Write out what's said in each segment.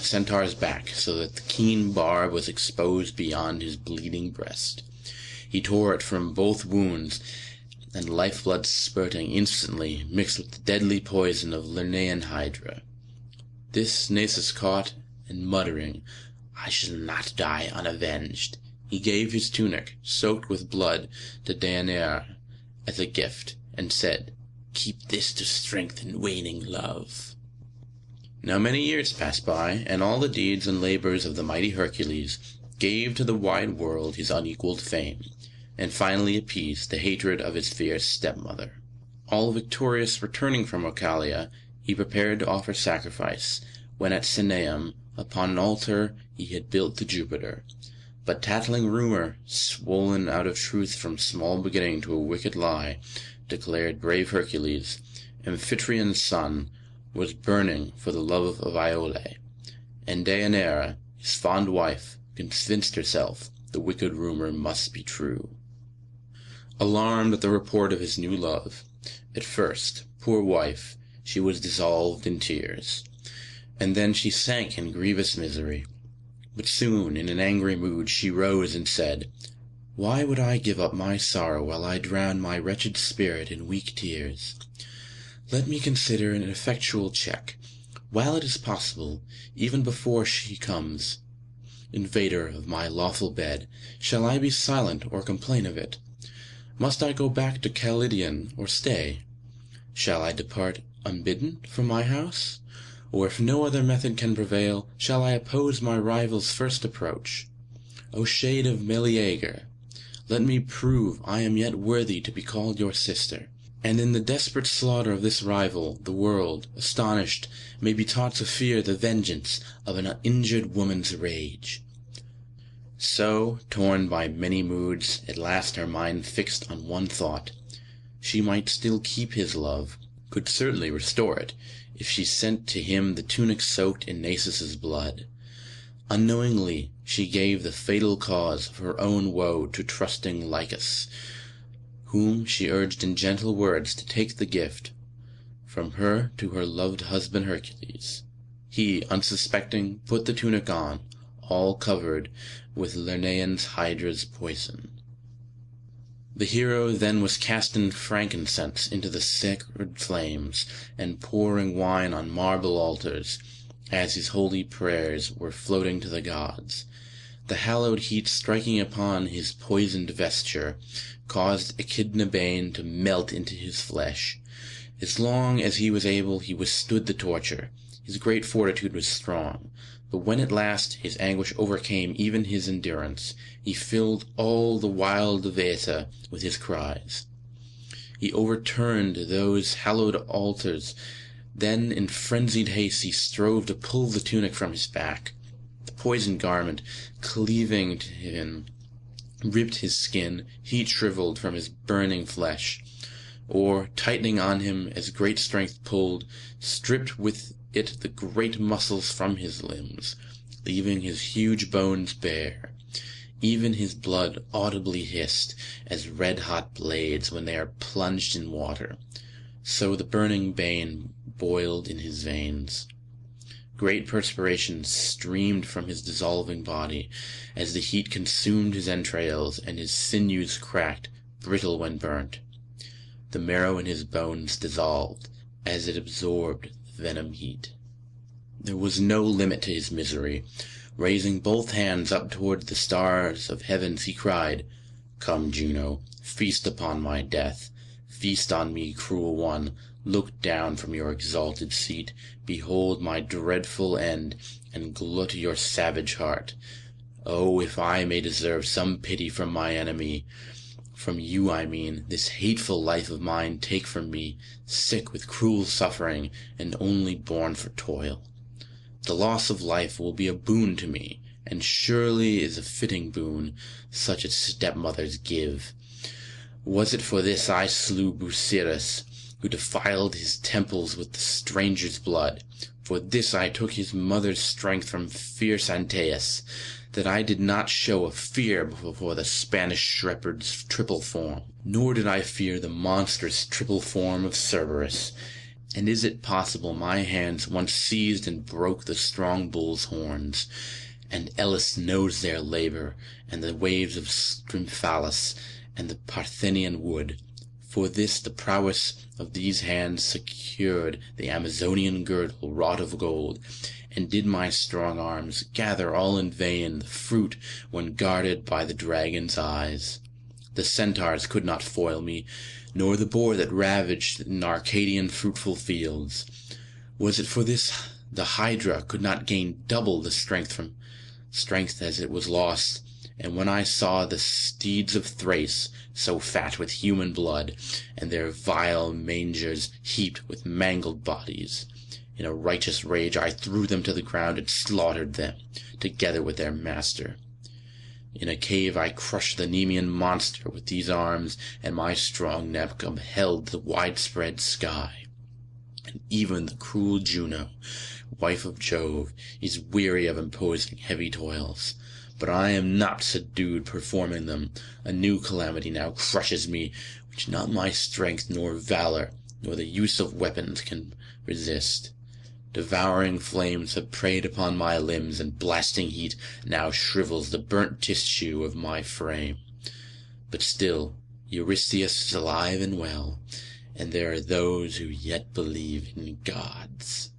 centaur's back, so that the keen barb was exposed beyond his bleeding breast. He tore it from both wounds, and lifeblood spurting instantly mixed with the deadly poison of Lernaean hydra. This Nasus caught, and muttering, "I shall not die unavenged," he gave his tunic, soaked with blood, to Deianira as a gift, and said, "Keep this to strengthen waning love." Now many years passed by, and all the deeds and labors of the mighty Hercules gave to the wide world his unequaled fame, and finally appeased the hatred of his fierce stepmother. All victorious returning from Oechalia, he prepared to offer sacrifice, when at Cenaeum, upon an altar he had built to Jupiter. But tattling rumor, swollen out of truth from small beginning to a wicked lie, declared brave Hercules, Amphitryon's son, was burning for the love of Iole, and Deianira, his fond wife, convinced herself the wicked rumor must be true. Alarmed at the report of his new love, at first, poor wife, she was dissolved in tears, and then she sank in grievous misery. But soon, in an angry mood, she rose and said, "Why would I give up my sorrow while I drown my wretched spirit in weak tears? Let me consider an effectual check, while it is possible, even before she comes. Invader of my lawful bed, shall I be silent or complain of it? Must I go back to Calydon or stay? Shall I depart unbidden from my house? Or if no other method can prevail, shall I oppose my rival's first approach? O shade of Meleager, let me prove I am yet worthy to be called your sister, and in the desperate slaughter of this rival, the world, astonished, may be taught to fear the vengeance of an injured woman's rage." So, torn by many moods, at last her mind fixed on one thought. She might still keep his love, could certainly restore it, if she sent to him the tunic soaked in Nasus's blood. Unknowingly she gave the fatal cause of her own woe to trusting Lycus, whom she urged in gentle words to take the gift from her to her loved husband Hercules. He, unsuspecting, put the tunic on, all covered with Lernaean hydra's poison. The hero then was casting frankincense into the sacred flames, and pouring wine on marble altars, as his holy prayers were floating to the gods. The hallowed heat striking upon his poisoned vesture caused Echidna bane to melt into his flesh. As long as he was able he withstood the torture. His great fortitude was strong, but when at last his anguish overcame even his endurance, he filled all the wild Veta with his cries. He overturned those hallowed altars. Then in frenzied haste he strove to pull the tunic from his back. The poisoned garment, cleaving to him, ripped his skin, heat shriveled from his burning flesh, or, tightening on him as great strength pulled, stripped with it the great muscles from his limbs, leaving his huge bones bare. Even his blood audibly hissed, as red-hot blades when they are plunged in water. So the burning bane boiled in his veins. Great perspiration streamed from his dissolving body, as the heat consumed his entrails, and his sinews cracked, brittle when burnt. The marrow in his bones dissolved, as it absorbed the venom heat. There was no limit to his misery. Raising both hands up toward the stars of heavens, he cried, "Come, Juno, feast upon my death. Feast on me, cruel one. Look down from your exalted seat, behold my dreadful end, and glut your savage heart. Oh, if I may deserve some pity from my enemy, from you I mean, this hateful life of mine take from me, sick with cruel suffering, and only born for toil. The loss of life will be a boon to me, and surely is a fitting boon, such as stepmothers give. Was it for this I slew Busiris, who defiled his temples with the stranger's blood? For this I took his mother's strength from fierce Antaeus, that I did not show a fear before the Spanish shepherd's triple form, nor did I fear the monstrous triple form of Cerberus, And is it possible my hands once seized and broke the strong bull's horns, and Elis knows their labor, and the waves of Stymphalus, and the Parthenian wood? For this the prowess of these hands secured the Amazonian girdle wrought of gold, and did my strong arms gather all in vain the fruit when guarded by the dragon's eyes? The centaurs could not foil me, nor the boar that ravaged in Arcadian fruitful fields. Was it for this the Hydra could not gain double the strength as it was lost? And when I saw the steeds of Thrace, so fat with human blood, and their vile mangers heaped with mangled bodies, in a righteous rage I threw them to the ground and slaughtered them, together with their master. In a cave I crushed the Nemean monster with these arms, and my strong neck upheld the widespread sky. And even the cruel Juno, wife of Jove, is weary of imposing heavy toils. But I am not subdued performing them. A new calamity now crushes me, which not my strength nor valor, nor the use of weapons can resist. Devouring flames have preyed upon my limbs, and blasting heat now shrivels the burnt tissue of my frame. But still Eurystheus is alive and well, and there are those who yet believe in gods.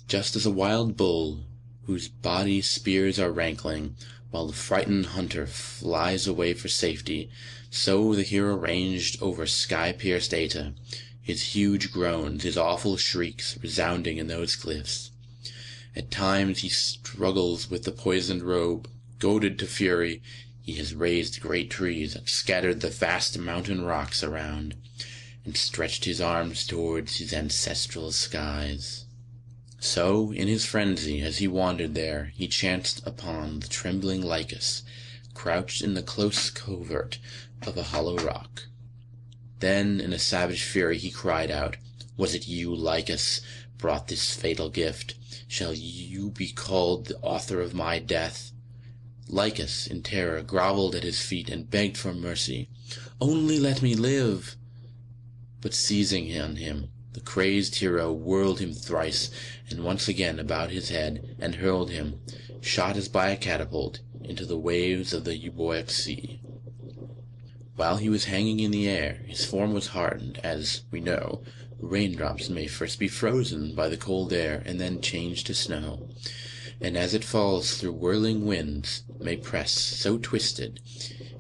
Just as a wild bull, whose body spears are rankling, while the frightened hunter flies away for safety, so the hero ranged over sky-pierced Aeta, his huge groans, his awful shrieks resounding in those cliffs. At times he struggles with the poisoned robe. Goaded to fury, he has raised great trees and scattered the vast mountain rocks around, and stretched his arms towards his ancestral skies. So, in his frenzy, as he wandered there, he chanced upon the trembling Lycus, crouched in the close covert of a hollow rock. Then, in a savage fury, he cried out, "Was it you, Lycus, brought this fatal gift? Shall you be called the author of my death?" Lycus, in terror, grovelled at his feet and begged for mercy. "Only let me live!" But seizing on him, the crazed hero whirled him thrice, and once again about his head, and hurled him, shot as by a catapult, into the waves of the Euboic Sea. While he was hanging in the air, his form was hardened, as, we know, raindrops may first be frozen by the cold air and then change to snow, and as it falls through whirling winds, may press, so twisted,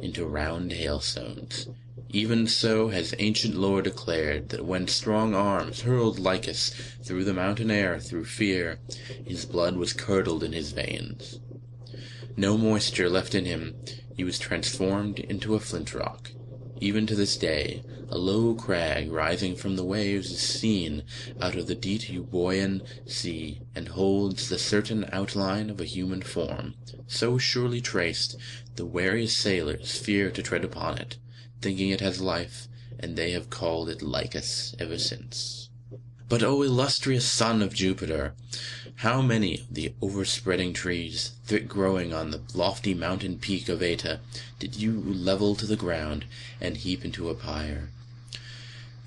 into round hailstones. Even so has ancient lore declared that when strong arms hurled Lycus through the mountain air through fear, his blood was curdled in his veins. No moisture left in him, he was transformed into a flint rock. Even to this day, a low crag rising from the waves is seen out of the deep Euboean Sea, and holds the certain outline of a human form, so surely traced, the wariest sailors fear to tread upon it, thinking it has life, and they have called it Lycus ever since. But, O illustrious son of Jupiter, how many of the overspreading trees, thick growing on the lofty mountain peak of Aeta, did you level to the ground, and heap into a pyre?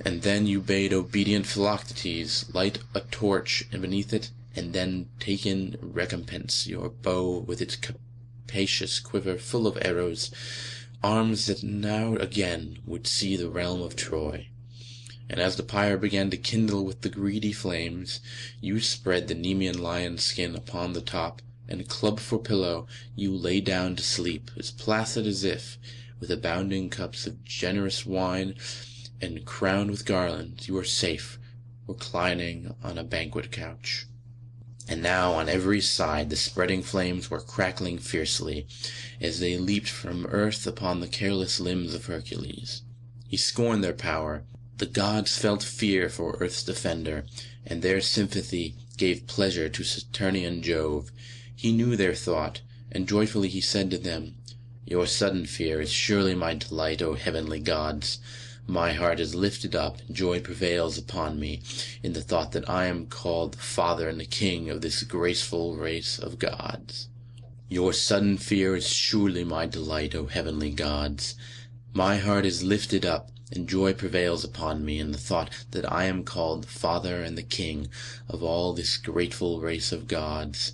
And then you bade obedient Philoctetes light a torch beneath it, and then take in recompense your bow with its capacious quiver full of arrows, arms that now again would see the realm of Troy. And as the pyre began to kindle with the greedy flames, you spread the Nemean lion skin upon the top, and club for pillow, you lay down to sleep, as placid as if, with abounding cups of generous wine, and crowned with garlands, you were safe, reclining on a banquet couch. And now on every side the spreading flames were crackling fiercely, as they leaped from earth upon the careless limbs of Hercules. He scorned their power. The gods felt fear for earth's defender, and their sympathy gave pleasure to Saturnian Jove. He knew their thought, and joyfully he said to them, "Your sudden fear is surely my delight, O heavenly gods. My heart is lifted up, and joy prevails upon me, in the thought that I am called the father and the king of this graceful race of gods. Your sudden fear is surely my delight, O heavenly gods. My heart is lifted up, and joy prevails upon me in the thought that I am called the father and the king of all this grateful race of gods.